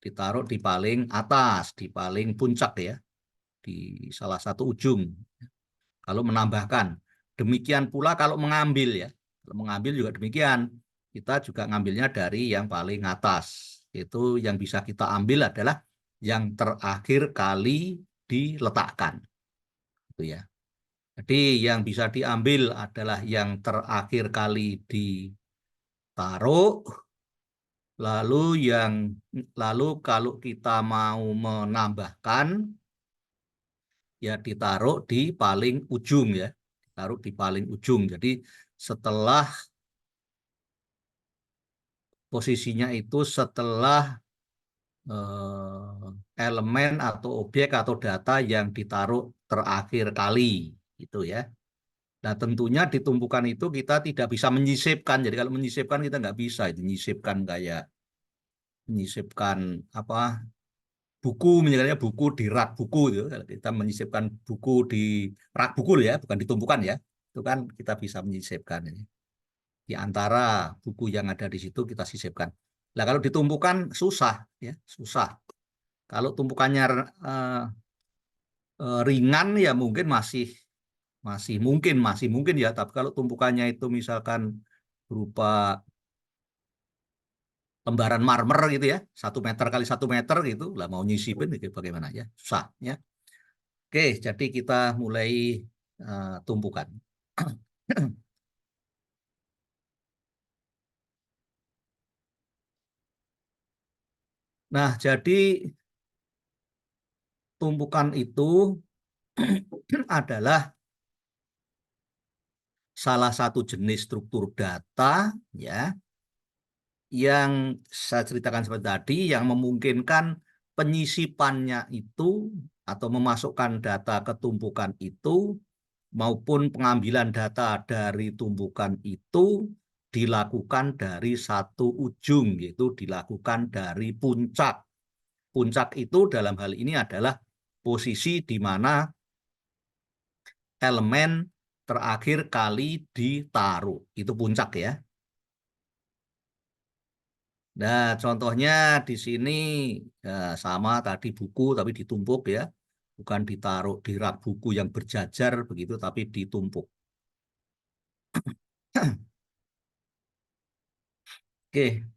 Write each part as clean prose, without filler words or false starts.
ditaruh di paling atas, di paling puncak ya, di salah satu ujung. Kalau menambahkan, demikian pula kalau mengambil ya, kalau mengambil juga demikian, kita juga ngambilnya dari yang paling atas. Itu yang bisa kita ambil adalah yang terakhir kali diletakkan, gitu ya. Jadi yang bisa diambil adalah yang terakhir kali ditaruh. Lalu kalau kita mau menambahkan ya ditaruh di paling ujung ya, ditaruh di paling ujung. Jadi setelah posisinya itu setelah elemen atau objek atau data yang ditaruh terakhir kali gitu ya. Nah tentunya di tumpukan itu kita tidak bisa menyisipkan. Jadi kalau menyisipkan kita nggak bisa itu menyisipkan kayak menyisipkan apa buku, misalnya buku di rak buku itu. Kalau kita menyisipkan buku di rak buku ya, bukan ditumpukan ya. Itu kan kita bisa menyisipkan ini. Di antara buku yang ada di situ kita sisipkan. Nah, kalau ditumpukan susah ya, susah. Kalau tumpukannya ringan ya mungkin masih mungkin ya, tapi kalau tumpukannya itu misalkan berupa lembaran marmer gitu ya, 1 meter kali 1 meter gitu, lah mau nyisipin itu bagaimana ya, susah ya. Oke, jadi kita mulai tumpukan. Nah, jadi tumpukan itu adalah salah satu jenis struktur data ya yang saya ceritakan seperti tadi yang memungkinkan penyisipannya itu atau memasukkan data ke tumpukan itu maupun pengambilan data dari tumpukan itu dilakukan dari satu ujung, yaitu dilakukan dari puncak. Puncak itu dalam hal ini adalah posisi di mana elemen terakhir kali ditaruh. Itu puncak ya. Nah, contohnya di sini ya, sama tadi buku tapi ditumpuk ya. Bukan ditaruh di rak buku yang berjajar begitu, tapi ditumpuk. Oke,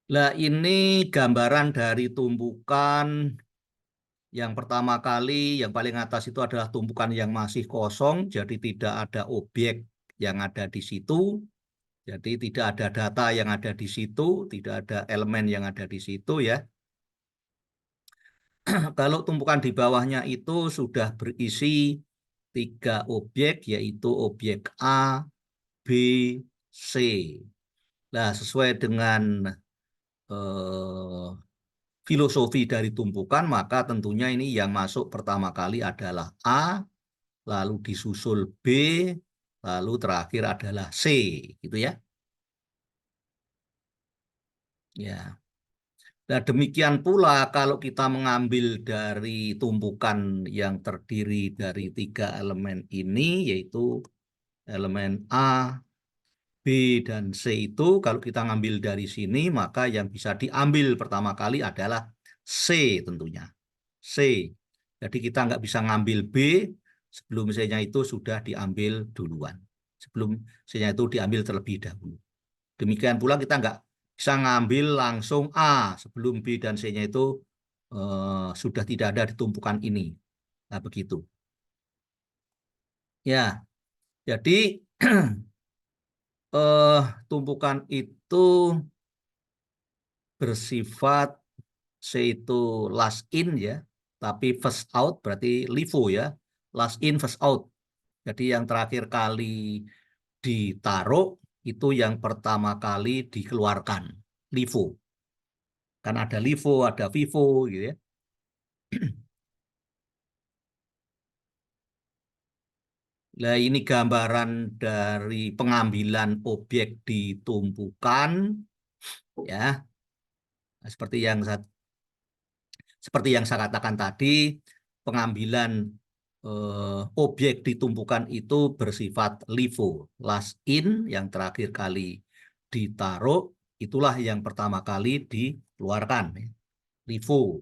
nah ini gambaran dari tumpukan yang pertama kali, yang paling atas itu adalah tumpukan yang masih kosong, jadi tidak ada objek yang ada di situ, jadi tidak ada data yang ada di situ, tidak ada elemen yang ada di situ ya. Kalau tumpukan di bawahnya itu sudah berisi 3 objek, yaitu objek A, B, C. Nah, sesuai dengan eh, filosofi dari tumpukan, maka tentunya ini yang masuk pertama kali adalah A, lalu disusul B, lalu terakhir adalah C, gitu ya. Ya. Nah, demikian pula kalau kita mengambil dari tumpukan yang terdiri dari 3 elemen ini, yaitu elemen A, B, dan C itu, kalau kita ngambil dari sini, maka yang bisa diambil pertama kali adalah C tentunya. C. Jadi kita nggak bisa ngambil B sebelum C-nya itu sudah diambil duluan. Sebelum C-nya itu diambil terlebih dahulu. Demikian pula kita nggak bisa ngambil langsung A sebelum B dan C-nya itu sudah tidak ada di tumpukan ini. Nah, begitu. Ya, jadi eh, tumpukan itu bersifat C itu last in ya, tapi first out berarti LIFO ya. Last in, first out. Jadi yang terakhir kali ditaruh itu yang pertama kali dikeluarkan. LIFO. Kan ada LIFO, ada FIFO gitu ya. Nah, ini gambaran dari pengambilan objek di tumpukan ya. Nah, seperti yang saya katakan tadi, pengambilan objek di tumpukan itu bersifat LIFO, last in yang terakhir kali ditaruh Itulah yang pertama kali dikeluarkan, LIFO.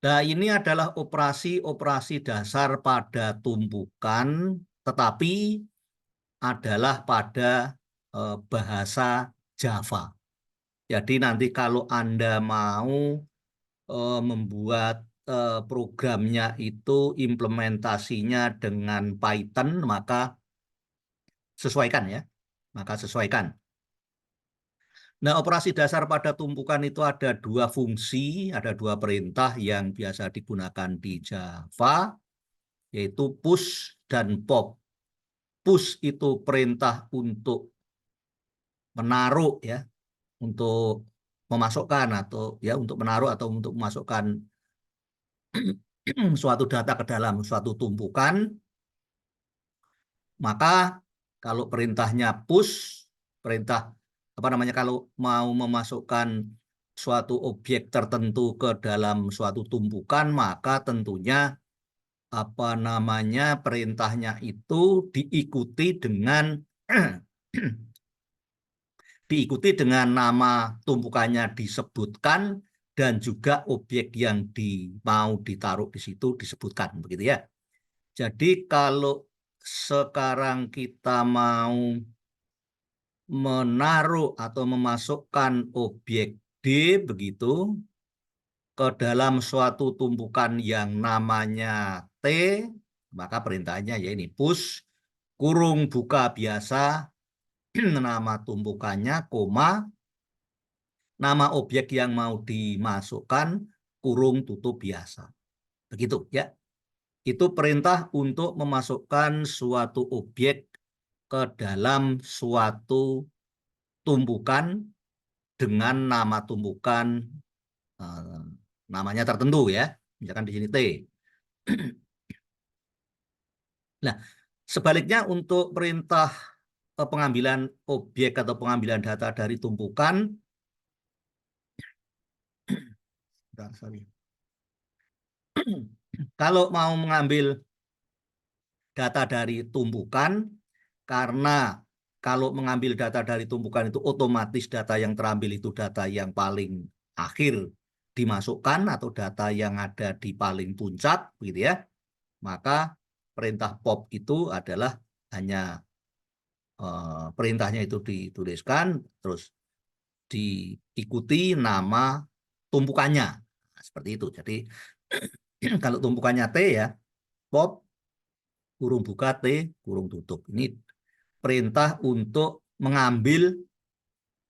Nah, ini adalah operasi-operasi dasar pada tumpukan, tetapi adalah pada bahasa Java. Jadi nanti kalau Anda mau membuat programnya itu implementasinya dengan Python, maka sesuaikan ya. Maka sesuaikan. Nah, operasi dasar pada tumpukan itu ada dua fungsi, ada dua perintah yang biasa digunakan di Java, yaitu push dan pop. Push itu perintah untuk menaruh ya, untuk memasukkan atau ya untuk menaruh atau untuk memasukkan suatu data ke dalam suatu tumpukan. Maka kalau perintahnya push, perintah apa namanya, kalau mau memasukkan suatu objek tertentu ke dalam suatu tumpukan, maka tentunya apa namanya perintahnya itu diikuti dengan nama tumpukannya disebutkan dan juga objek yang mau ditaruh di situ disebutkan, begitu ya. Jadi kalau sekarang kita mau menaruh atau memasukkan objek D begitu ke dalam suatu tumpukan yang namanya T, maka perintahnya ya ini push kurung buka biasa nama tumpukannya, koma nama objek yang mau dimasukkan kurung tutup biasa. Begitu ya. Itu perintah untuk memasukkan suatu objek ke dalam suatu tumpukan dengan nama tumpukan namanya tertentu ya. Misalkan di sini T. Nah, sebaliknya untuk perintah pengambilan objek atau pengambilan data dari tumpukan, kalau mau mengambil data dari tumpukan, karena kalau mengambil data dari tumpukan itu otomatis data yang terambil itu data yang paling akhir dimasukkan atau data yang ada di paling puncak, gitu ya. Maka perintah pop itu adalah hanya perintahnya itu dituliskan, terus diikuti nama tumpukannya. Nah, seperti itu. Jadi kalau tumpukannya T ya, pop kurung buka T kurung tutup. Ini perintah untuk mengambil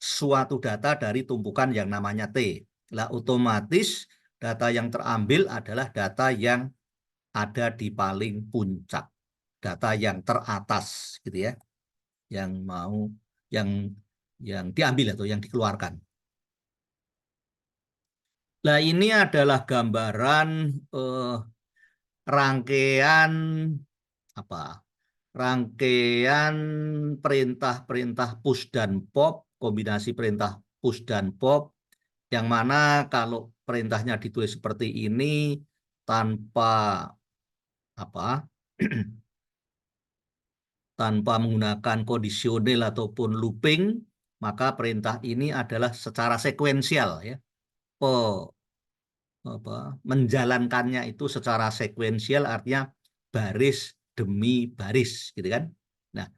suatu data dari tumpukan yang namanya T. Lah otomatis data yang terambil adalah data yang ada di paling puncak, data yang teratas gitu ya, yang mau yang diambil atau yang dikeluarkan. Nah, ini adalah gambaran rangkaian apa? Rangkaian perintah-perintah push dan pop, kombinasi perintah push dan pop, yang mana kalau perintahnya ditulis seperti ini tanpa apa? tanpa menggunakan kondisional ataupun looping, maka perintah ini adalah secara sekuensial ya. Menjalankannya itu secara sekuensial, artinya baris demi baris gitu kan. Nah,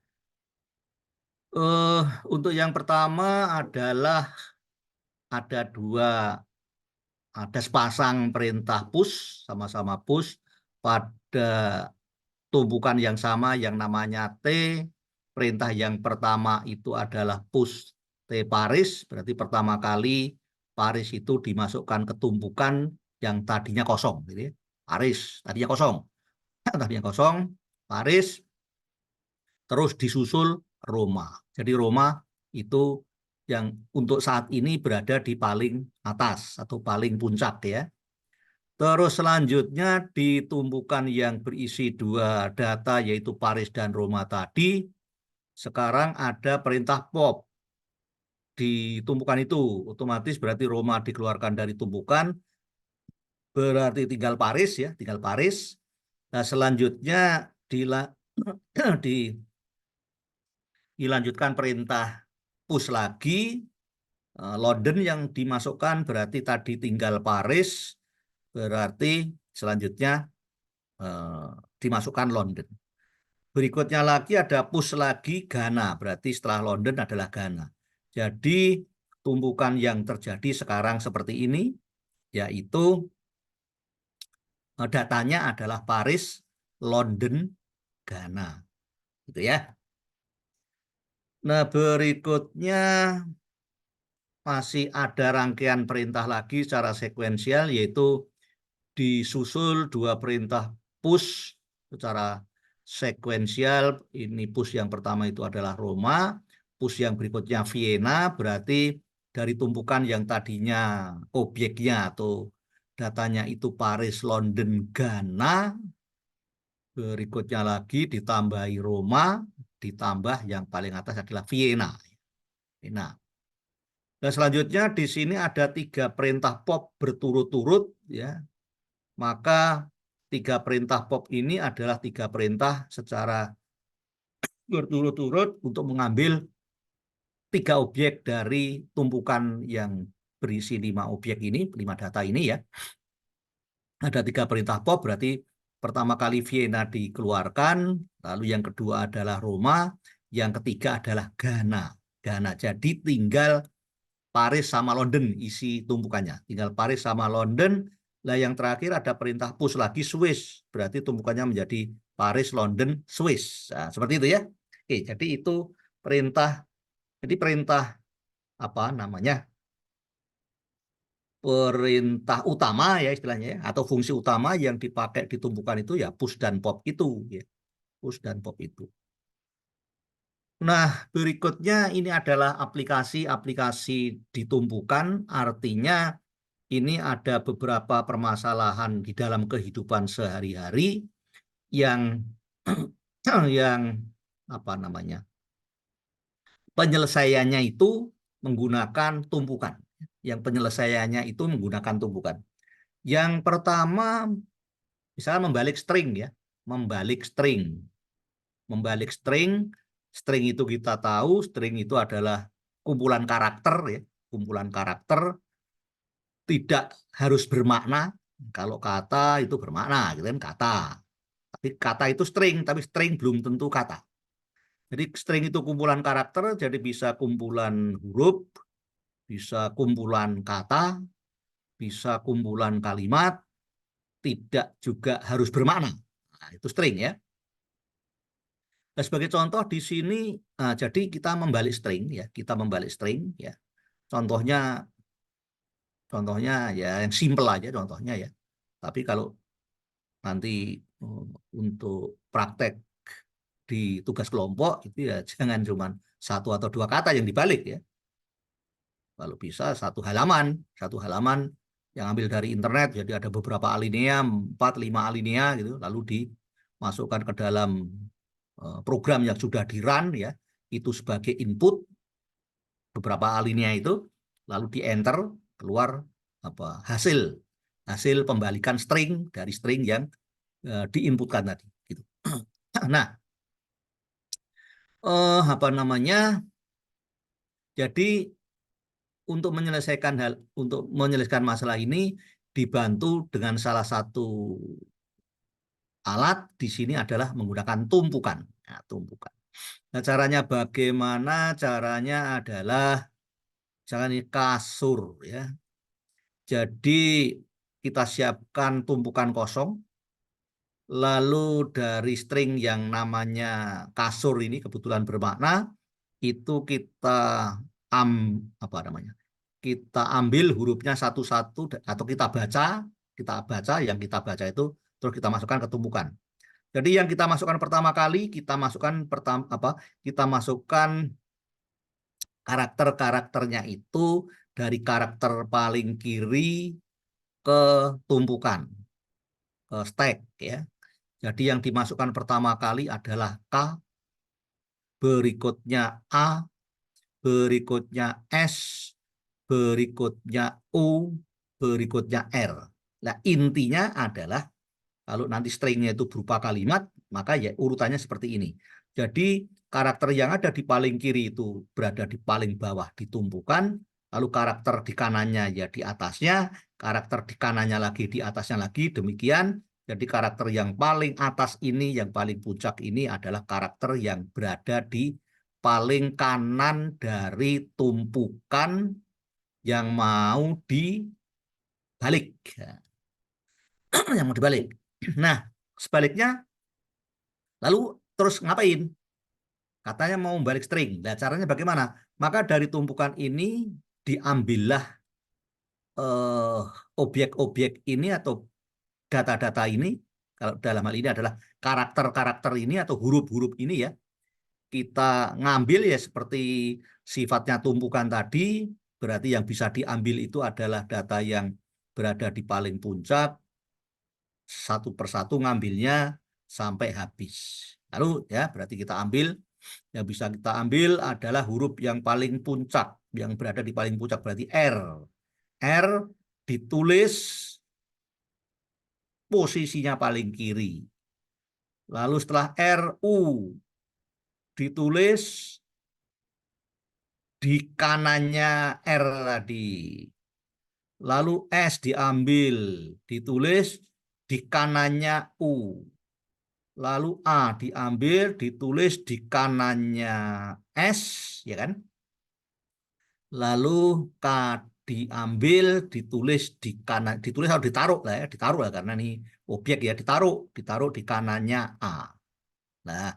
untuk yang pertama adalah ada sepasang perintah push, sama-sama push pada tumpukan yang sama yang namanya T. Perintah yang pertama itu adalah push T paris, berarti pertama kali paris itu dimasukkan ke tumpukan yang tadinya kosong, gitu ya. Paris tadinya kosong, tadinya kosong, paris, terus disusul Roma. Jadi Roma itu yang untuk saat ini berada di paling atas atau paling puncak ya. Terus selanjutnya di tumpukan yang berisi dua data yaitu Paris dan Roma tadi, sekarang ada perintah pop di tumpukan itu. Otomatis berarti Roma dikeluarkan dari tumpukan, berarti tinggal Paris ya, tinggal Paris. Nah, selanjutnya di dilanjutkan perintah push lagi, London yang dimasukkan berarti tadi tinggal Paris, berarti selanjutnya dimasukkan London. Berikutnya lagi ada push lagi Ghana, berarti setelah London adalah Ghana. Jadi tumpukan yang terjadi sekarang seperti ini, yaitu datanya adalah Paris, London, Ghana. Gitu ya. Nah, berikutnya masih ada rangkaian perintah lagi secara sekuensial, yaitu disusul dua perintah push secara sekuensial. Ini push yang pertama itu adalah Roma, push yang berikutnya Vienna, berarti dari tumpukan yang tadinya objeknya atau datanya itu Paris, London, Ghana, berikutnya lagi ditambahi Roma, ditambah yang paling atas adalah Vienna. Nah, dan selanjutnya di sini ada 3 perintah pop berturut-turut, ya. Maka 3 perintah pop ini adalah 3 perintah secara berturut-turut untuk mengambil 3 objek dari tumpukan yang berisi 5 objek ini, 5 data ini ya. Ada 3 perintah pop, berarti pertama kali Vienna dikeluarkan, lalu yang kedua adalah Roma, yang ketiga adalah Ghana. Jadi tinggal Paris sama London isi tumpukannya. Tinggal Paris sama London. Lah yang terakhir ada perintah push lagi Swiss. Berarti tumpukannya menjadi Paris, London, Swiss. Nah, seperti itu ya. Oke, jadi itu perintah. Jadi perintah apa namanya? Perintah utama ya istilahnya ya, atau fungsi utama yang dipakai di tumpukan itu ya push dan pop itu ya. Push dan pop itu. Nah, berikutnya ini adalah aplikasi-aplikasi ditumpukan, artinya ini ada beberapa permasalahan di dalam kehidupan sehari-hari yang yang apa namanya? Penyelesaiannya itu menggunakan tumpukan. Yang penyelesaiannya itu menggunakan tumpukan. Yang pertama, misalnya membalik string ya, membalik string. Membalik string, string itu kita tahu, string itu adalah kumpulan karakter ya, kumpulan karakter tidak harus bermakna. Kalau kata itu bermakna, gitu kan kata. Tapi kata itu string, tapi string belum tentu kata. Jadi string itu kumpulan karakter, jadi bisa kumpulan huruf, bisa kumpulan kata, bisa kumpulan kalimat, tidak juga harus bermakna. Nah, itu string ya. Nah, sebagai contoh di sini, jadi kita membalik string ya, kita membalik string ya. Contohnya ya yang simple aja contohnya ya. Tapi kalau nanti untuk praktek di tugas kelompok itu ya jangan cuma 1 atau 2 kata yang dibalik ya. Kalau bisa satu halaman yang ambil dari internet, jadi ada beberapa alinea, 4-5 alinea gitu, lalu dimasukkan ke dalam program yang sudah di-run ya, itu sebagai input beberapa alinea itu, lalu di-enter keluar apa hasil pembalikan string dari string yang diinputkan tadi gitu. Nah, apa namanya? Jadi untuk menyelesaikan masalah ini dibantu dengan salah satu alat di sini adalah menggunakan tumpukan. Nah, tumpukan. Nah, caranya bagaimana? Caranya adalah misalkan ini kasur ya. Jadi kita siapkan tumpukan kosong. Lalu dari string yang namanya kasur ini kebetulan bermakna, itu kita apa namanya? Kita ambil hurufnya satu-satu atau kita baca yang kita baca itu terus kita masukkan ke tumpukan. Jadi yang kita masukkan pertama kali kita masukkan kita masukkan karakter-karakternya itu dari karakter paling kiri ke tumpukan, ke stack ya. Jadi yang dimasukkan pertama kali adalah K, berikutnya A, berikutnya S, berikutnya U, berikutnya R. Nah, intinya adalah kalau nanti stringnya itu berupa kalimat, maka ya urutannya seperti ini. Jadi karakter yang ada di paling kiri itu berada di paling bawah di tumpukan, lalu karakter di kanannya ya di atasnya, karakter di kanannya lagi di atasnya lagi, demikian. Jadi karakter yang paling atas ini, yang paling puncak ini adalah karakter yang berada di paling kanan dari tumpukan yang mau dibalik. Yang mau dibalik. Nah, sebaliknya, lalu terus ngapain? Katanya mau balik string. Nah, caranya bagaimana? Maka dari tumpukan ini diambillah eh, objek-objek ini atau data-data ini, kalau dalam hal ini adalah karakter-karakter ini atau huruf-huruf ini ya, kita ngambil ya seperti sifatnya tumpukan tadi, berarti yang bisa diambil itu adalah data yang berada di paling puncak, satu persatu ngambilnya sampai habis. Lalu ya berarti kita ambil, yang bisa kita ambil adalah huruf yang paling puncak, yang berada di paling puncak berarti R. R ditulis posisinya paling kiri. Lalu setelah RU ditulis di kanannya R tadi. Lalu S diambil, ditulis di kanannya U. Lalu A diambil, ditulis di kanannya S, ya kan? Lalu K diambil, ditulis di kanan, ditulis harus ditaruh lah ya, ditaruh lah karena ini objek ya, ditaruh di kanannya A. Nah,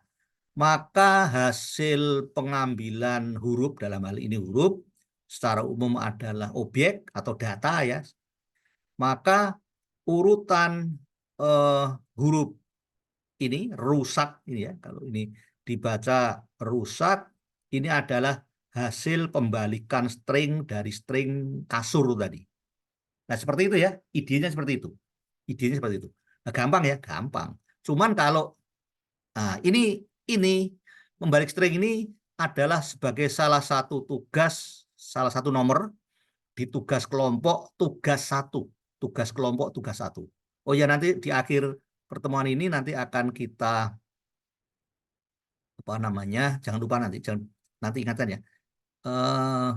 maka hasil pengambilan huruf dalam hal ini huruf secara umum adalah objek atau data ya. Maka urutan eh, huruf ini rusak ini ya, kalau ini dibaca rusak, ini adalah hasil pembalikan string dari string kasur tadi. Nah, seperti itu ya, idenya seperti itu. Idenya seperti itu. Nah, gampang ya, gampang. Cuman kalau ini membalik string ini adalah sebagai salah satu tugas, salah satu nomor di tugas kelompok tugas satu, tugas kelompok tugas satu. Oh ya, nanti di akhir pertemuan ini nanti akan kita apa namanya? Jangan lupa nanti ingatkan ya. Eh,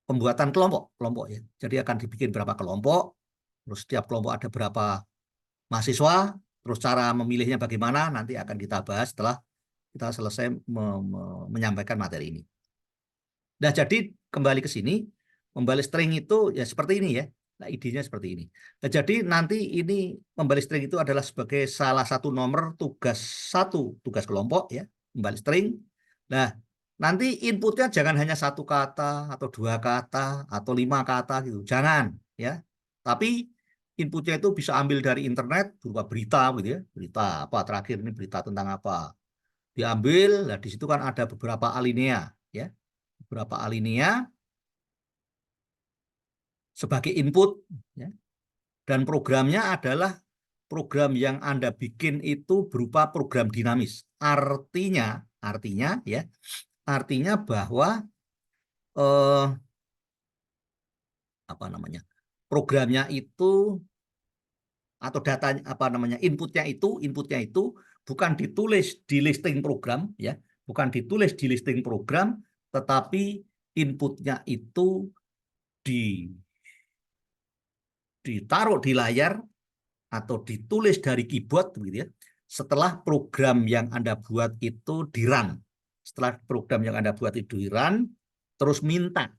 Pembuatan kelompok, kelompok ya. Jadi akan dibikin berapa kelompok, terus setiap kelompok ada berapa mahasiswa, terus cara memilihnya bagaimana nanti akan kita bahas setelah kita selesai menyampaikan materi ini. Nah, jadi kembali ke sini, membalik string itu ya seperti ini ya. Nah, idenya seperti ini. Nah, jadi nanti ini membalik string itu adalah sebagai salah satu nomor tugas satu, tugas kelompok ya, membalik string. Nah, nanti inputnya jangan hanya satu kata atau dua kata atau lima kata gitu. Jangan ya. Tapi inputnya itu bisa ambil dari internet berupa berita gitu ya. Berita apa terakhir ini berita tentang apa. Diambil, nah di situ kan ada beberapa alinea ya. Beberapa alinea sebagai input ya. Dan programnya adalah program yang Anda bikin itu berupa program dinamis. Artinya ya, artinya bahwa eh, apa namanya? Programnya itu atau data apa namanya? Inputnya itu bukan ditulis di listing program ya, bukan ditulis di listing program, tetapi inputnya itu di ditaruh di layar atau ditulis dari keyboard gitu ya. Setelah program yang Anda buat itu di-run. Setelah program yang Anda buat itu di-run, terus minta.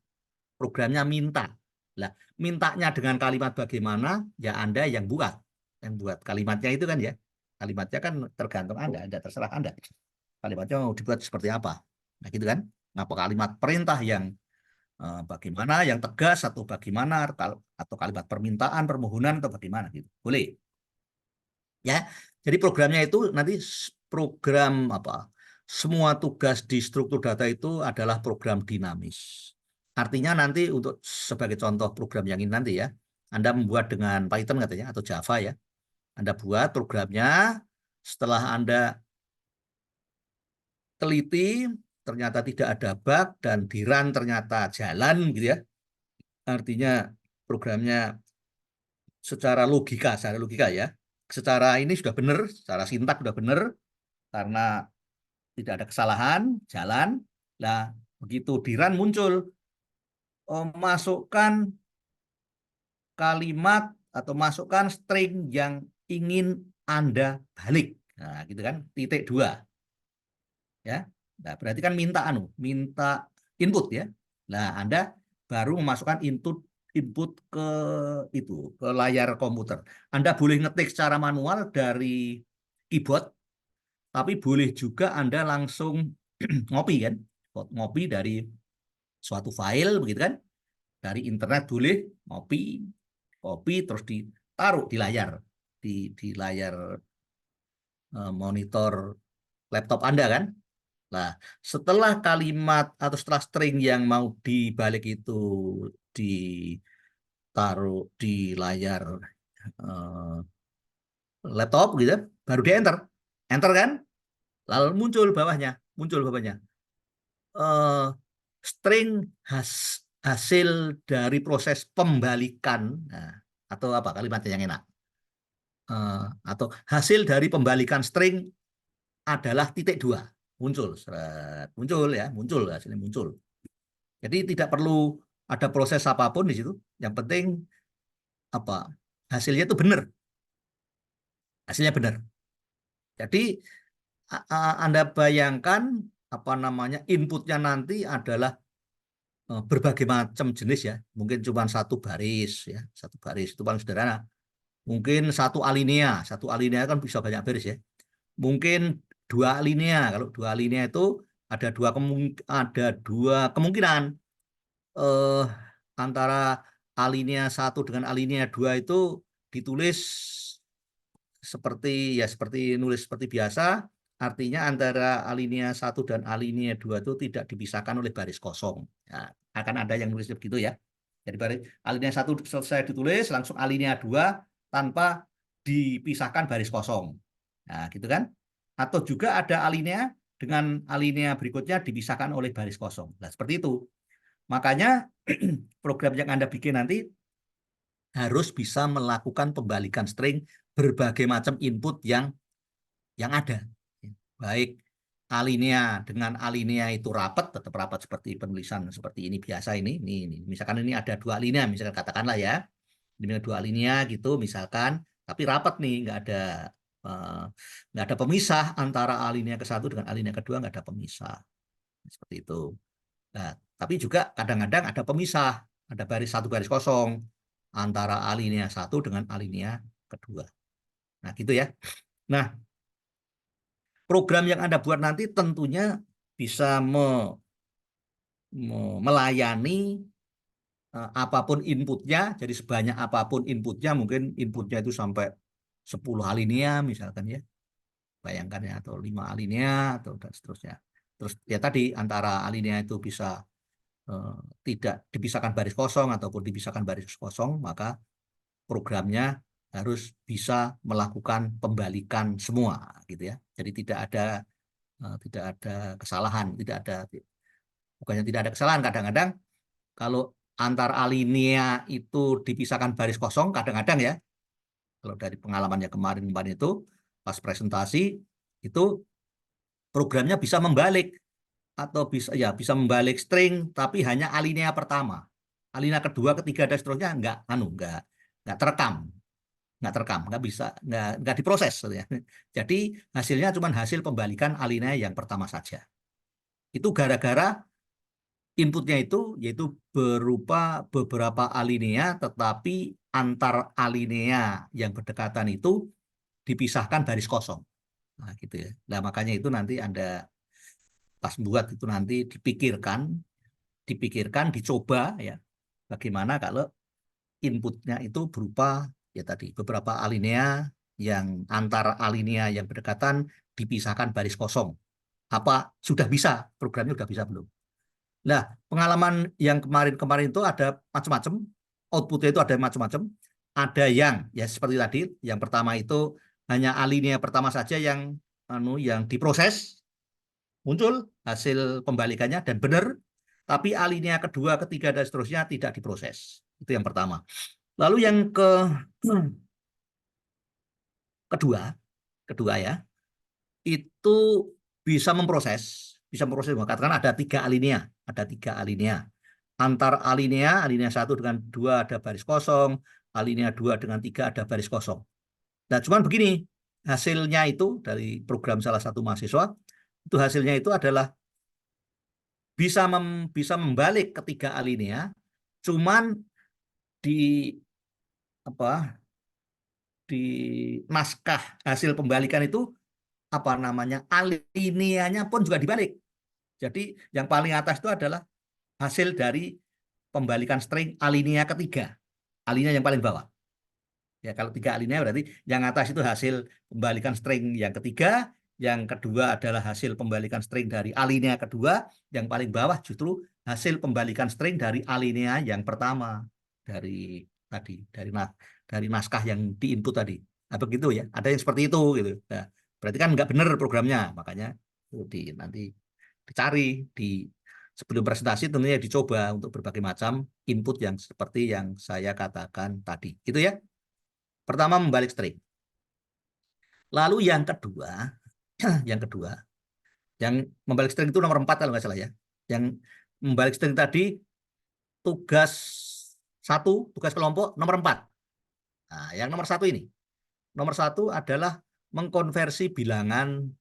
Programnya minta. Nah, mintanya dengan kalimat bagaimana? Ya Anda yang buat. Yang buat kalimatnya itu kan ya. Kalimatnya kan tergantung Anda terserah Anda. Kalimatnya mau dibuat seperti apa. Nah, gitu kan. Apa kalimat perintah yang bagaimana, yang tegas atau bagaimana, atau kalimat permintaan, permohonan atau bagaimana gitu. Boleh. Ya, jadi programnya itu nanti program apa? Semua tugas di struktur data itu adalah program dinamis. Artinya nanti untuk sebagai contoh program yang ini nanti ya, Anda membuat dengan Python katanya atau Java ya. Anda buat programnya, setelah Anda teliti ternyata tidak ada bug dan di run ternyata jalan gitu ya. Artinya programnya secara logika ya. Secara ini sudah benar, secara sintak sudah benar karena tidak ada kesalahan, jalan. Nah, begitu di run muncul, masukkan kalimat atau masukkan string yang ingin Anda balik. Nah, gitu kan, titik dua. Ya. Nah, berarti kan minta input ya. Nah, Anda baru memasukkan input ke itu, ke layar komputer. Anda boleh ngetik secara manual dari keyboard, tapi boleh juga Anda langsung ngopi kan, ngopi dari suatu file begitu kan, dari internet boleh ngopi, copy terus ditaruh di layar, di layar monitor laptop Anda kan. Nah, setelah kalimat atau setelah string yang mau dibalik itu ditaruh di layar eh, laptop gitu, baru di enter, enter kan, lalu muncul bawahnya eh, string hasil dari proses pembalikan, nah, atau apa kalimatnya yang enak, Eh, atau hasil dari pembalikan string adalah titik dua, muncul, muncul ya, muncul hasilnya muncul. Jadi tidak perlu ada proses apapun di situ. Yang penting apa hasilnya itu benar, hasilnya benar. Jadi Anda bayangkan apa namanya inputnya nanti adalah berbagai macam jenis ya. Mungkin cuma satu baris ya, satu baris itu paling sederhana. Mungkin satu alinea kan bisa banyak baris ya. Mungkin dua alinea. Kalau dua alinea itu ada dua kemungkinan eh, antara alinea satu dengan alinea dua itu ditulis seperti nulis seperti biasa, artinya antara alinea satu dan alinea dua itu tidak dipisahkan oleh baris kosong. Nah, akan ada yang nulis begitu ya. Jadi alinea satu selesai ditulis, langsung alinea dua tanpa dipisahkan baris kosong. Nah, gitu kan? Atau juga ada alinea dengan alinea berikutnya dipisahkan oleh baris kosong. Nah, seperti itu. Makanya program yang Anda bikin nanti harus bisa melakukan pembalikan string berbagai macam input yang ada. Baik alinea dengan alinea itu rapat, tetap rapat seperti penulisan seperti ini biasa ini. Misalkan ini ada dua alinea, misalkan katakanlah ya, ini dua alinea gitu misalkan, tapi rapat nih, eh, nggak ada pemisah antara alinea ke satu dengan alinea kedua, nggak ada pemisah seperti itu. Nah, tapi juga kadang-kadang ada pemisah, ada satu baris kosong antara alinea satu dengan alinea kedua. Nah, gitu ya. Nah, program yang Anda buat nanti tentunya bisa melayani apapun inputnya, jadi sebanyak apapun inputnya, mungkin inputnya itu sampai 10 alinea misalkan ya, bayangkan ya, atau 5 alinea, atau dan seterusnya. Terus ya tadi antara alinea itu bisa eh, tidak dipisahkan baris kosong ataupun dipisahkan baris kosong, maka programnya harus bisa melakukan pembalikan semua gitu ya. Jadi tidak ada kesalahan, bukannya tidak ada kesalahan, kadang-kadang kalau antar alinea itu dipisahkan baris kosong, kadang-kadang ya, kalau dari pengalamannya kemarin-kemarin itu, pas presentasi, itu programnya bisa membalik, atau bisa membalik string, tapi hanya alinea pertama. Alinea kedua, ketiga, dan seterusnya nggak terekam. Nggak bisa, nggak diproses. Ya. Jadi hasilnya cuma hasil pembalikan alinea yang pertama saja. Itu gara-gara inputnya itu yaitu berupa beberapa alinea, tetapi antar alinea yang berdekatan itu dipisahkan baris kosong. Nah, gitu ya. Nah, makanya itu nanti Anda pas buat itu nanti dipikirkan, dicoba ya. Bagaimana kalau inputnya itu berupa ya tadi beberapa alinea yang antar alinea yang berdekatan dipisahkan baris kosong. Apa sudah bisa? Programnya sudah bisa belum? Nah, pengalaman yang kemarin-kemarin itu ada macam-macam, outputnya itu ada macam-macam. Ada yang ya seperti tadi, yang pertama itu hanya alinea pertama saja yang diproses, muncul hasil pembalikannya dan benar, tapi alinea kedua, ketiga dan seterusnya tidak diproses. Itu yang pertama. Lalu yang kedua, kedua ya, itu bisa memproses. Katakan ada 3 alinea, Antar alinea 1 dengan 2 ada baris kosong, alinea 2 dengan 3 ada baris kosong. Nah, cuman begini, hasilnya itu dari program salah satu mahasiswa, itu hasilnya itu adalah bisa membalik ketiga alinea, cuman di apa di naskah hasil pembalikan itu alineanya pun juga dibalik. Jadi yang paling atas itu adalah hasil dari pembalikan string alinea ketiga, alinea yang paling bawah. Ya, kalau 3 alinea berarti yang atas itu hasil pembalikan string yang ketiga, yang kedua adalah hasil pembalikan string dari alinea kedua, yang paling bawah justru hasil pembalikan string dari alinea yang pertama dari tadi, dari naskah yang diinput tadi. Nah, begitu ya, ada yang seperti itu gitu. Nah, berarti kan nggak benar programnya, makanya nanti dicari di sebelum presentasi tentunya dicoba untuk berbagai macam input yang seperti yang saya katakan tadi. Gitu ya. Pertama membalik string. Lalu yang kedua, yang membalik string itu nomor 4 kalau nggak salah ya. Yang membalik string tadi tugas tugas kelompok nomor 4. Nah, yang nomor 1 ini. Nomor 1 adalah mengkonversi bilangan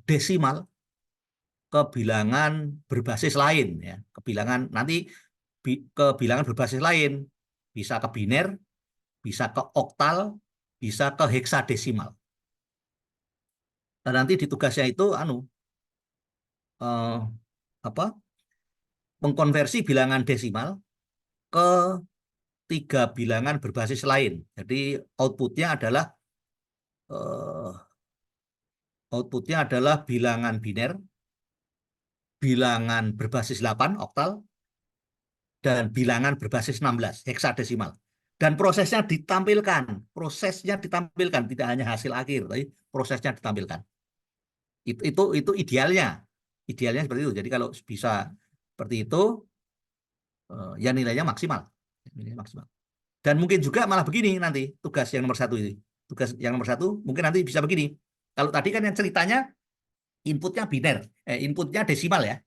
desimal ke bilangan berbasis lain ya. Ke bilangan berbasis lain, bisa ke biner, bisa ke oktal, bisa ke heksadesimal. Dan nanti di tugasnya itu eh, apa? Mengkonversi bilangan desimal ke 3 bilangan berbasis lain. Jadi eh, outputnya adalah bilangan biner, bilangan berbasis 8 oktal, dan bilangan berbasis 16 heksadesimal. Dan prosesnya ditampilkan, tidak hanya hasil akhir, tapi prosesnya ditampilkan. Itu idealnya seperti itu. Jadi kalau bisa seperti itu, ya nilainya maksimal. Dan mungkin juga malah begini nanti tugas yang nomor 1 ini. Tugas yang nomor 1 mungkin nanti bisa begini. Kalau tadi kan yang ceritanya inputnya biner, inputnya desimal ya,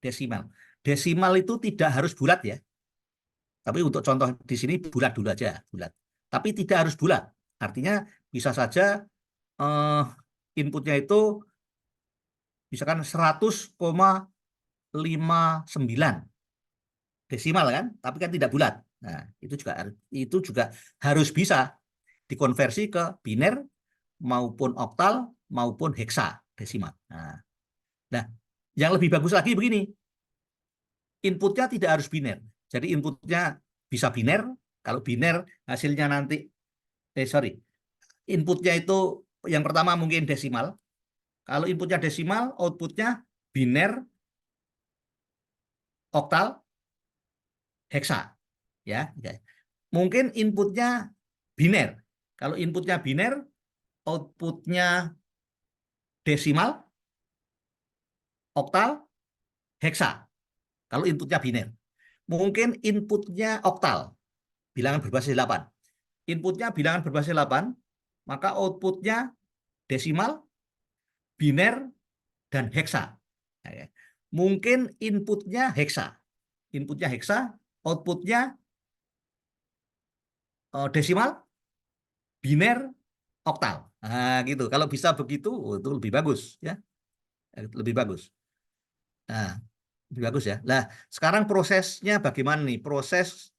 desimal. Desimal itu tidak harus bulat ya. Tapi untuk contoh di sini bulat dulu aja, bulat. Tapi tidak harus bulat. Artinya bisa saja eh, inputnya itu misalkan 100,59 desimal kan, tapi kan tidak bulat. Nah, itu juga harus bisa dikonversi ke biner maupun oktal maupun heksadesimal. Nah, yang lebih bagus lagi begini, inputnya tidak harus biner. Jadi inputnya bisa biner. Kalau biner hasilnya nanti, inputnya itu yang pertama mungkin desimal. Kalau inputnya desimal, outputnya biner, oktal, heksa. Ya, mungkin inputnya biner. Kalau inputnya biner, outputnya desimal, oktal, heksa. Kalau inputnya biner. Mungkin inputnya oktal, bilangan berbasis 8. Inputnya bilangan berbasis 8, maka outputnya desimal, biner, dan heksa. Mungkin inputnya heksa. Outputnya desimal, biner, oktal. Nah, gitu. Kalau bisa begitu, itu lebih bagus ya. Lebih bagus. Nah, lebih bagus ya. Nah, sekarang prosesnya bagaimana nih? Proses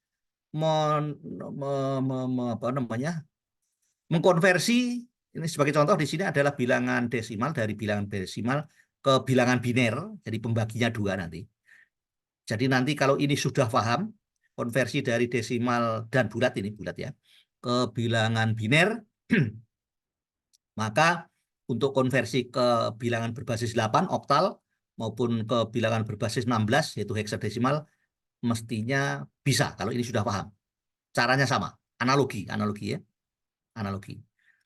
apa namanya? Mengkonversi, ini sebagai contoh di sini adalah bilangan desimal, dari bilangan desimal ke bilangan biner, jadi pembaginya 2 nanti. Jadi nanti kalau ini sudah paham, konversi dari desimal dan bulat ya, ke bilangan biner, maka untuk konversi ke bilangan berbasis 8 oktal maupun ke bilangan berbasis 16 yaitu heksadesimal mestinya bisa kalau ini sudah paham. Caranya sama, analogi ya, analogi.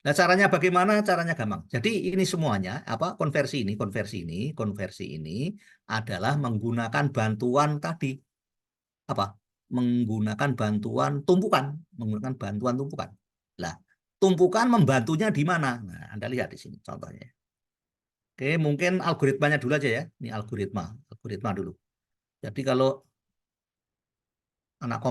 Nah, caranya bagaimana? Caranya gampang. Jadi ini semuanya konversi ini adalah menggunakan bantuan tadi. Apa? Menggunakan bantuan tumpukan, Lah, tumpukan membantunya di mana? Nah, Anda lihat di sini contohnya. Oke, mungkin algoritmanya dulu aja ya. Ini algoritma dulu. Jadi kalau anak